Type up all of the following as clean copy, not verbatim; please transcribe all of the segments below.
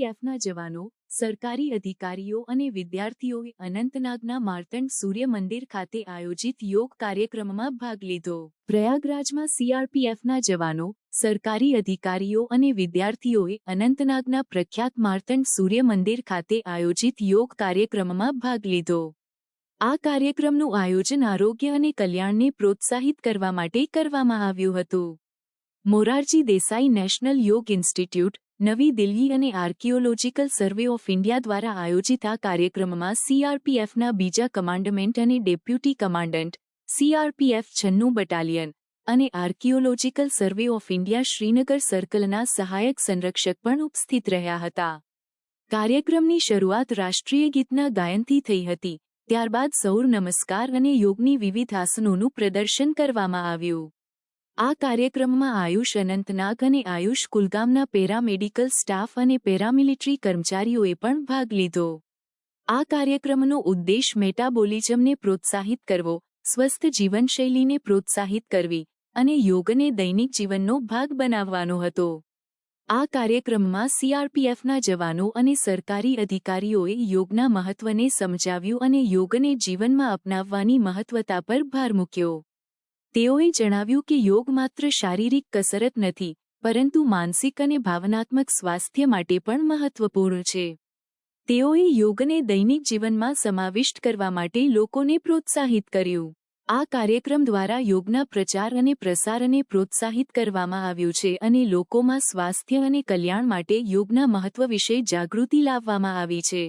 સીઆરપીએફના જવાનો, સરકારી અધિકારીઓ અને વિદ્યાર્થીઓએ અનંતનાગના માર્તંડ સૂર્ય મંદિર ખાતે આયોજિત યોગ કાર્યક્રમમાં ભાગ લીધો. પ્રયાગરાજમાં સીઆરપીએફના જવાનો, સરકારી અધિકારીઓ અને વિદ્યાર્થીઓએ અનંતનાગના પ્રખ્યાત માર્તંડ સૂર્ય મંદિર ખાતે આયોજિત યોગ કાર્યક્રમમાં ભાગ લીધો. આ કાર્યક્રમનું આયોજન આરોગ્ય અને કલ્યાણને પ્રોત્સાહિત કરવા માટે કરવામાં આવ્યું હતું. મોરારજી દેસાઈ નેશનલ યોગ ઇન્સ્ટિટ્યૂટ, નવી દિલ્હી અને આર્કિયોલોજીકલ સર્વે ઓફ ઇન્ડિયા દ્વારા આયોજિત આ કાર્યક્રમમાં સીઆરપીએફના બીજા કમાન્ડમેન્ટ અને ડેપ્યુટી કમાન્ડન્ટ, સીઆરપીએફ 96 બટાલિયન અને archaeological survey of India Srinagar સર્કલના સહાયક સંરક્ષક પણ ઉપસ્થિત રહ્યા હતા. કાર્યક્રમની શરૂઆત રાષ્ટ્રીય ગીતના ગાયનથી થઈ હતી. ત્યારબાદ સૌર નમસ્કાર અને યોગની વિવિધ આસનોનું પ્રદર્શન કરવામાં આવ્યું. આ કાર્યક્રમમાં આયુષ અનંતનાગ અને આયુષ કુલગામના પેરામેડિકલ સ્ટાફ અને પેરામિલિટરી કર્મચારીઓએ પણ ભાગ લીધો. આ કાર્યક્રમનો ઉદ્દેશ મેટાબોલિઝમને પ્રોત્સાહિત કરવો, સ્વસ્થ જીવનશૈલીને પ્રોત્સાહિત કરવી અને યોગને દૈનિક જીવનનો ભાગ બનાવવાનો હતો. આ કાર્યક્રમમાં સીઆરપીએફના જવાનો અને સરકારી અધિકારીઓએ યોગના મહત્વને સમજાવ્યું અને યોગને જીવનમાં અપનાવવાની મહત્વતા પર ભાર મૂક્યો. તેઓએ જણાવ્યું કે યોગ માત્ર શારીરિક કસરત નથી, પરંતુ માનસિક અને ભાવનાત્મક સ્વાસ્થ્ય માટે પણ મહત્વપૂર્ણ છે. તેઓએ યોગને દૈનિક જીવનમાં સમાવિષ્ટ કરવા માટે લોકોને પ્રોત્સાહિત કર્યું. આ કાર્યક્રમ દ્વારા યોગના પ્રચાર અને પ્રસારને પ્રોત્સાહિત કરવામાં આવ્યું છે અને લોકોમાં સ્વાસ્થ્ય અને કલ્યાણ માટે યોગના મહત્વ વિશે જાગૃતિ લાવવામાં આવી છે.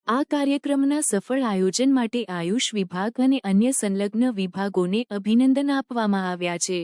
આ કાર્યક્રમના સફળ આયોજન માટે આયુષ વિભાગ અને અન્ય સંલગ્ન વિભાગોને અભિનંદન આપવામાં આવ્યા છે.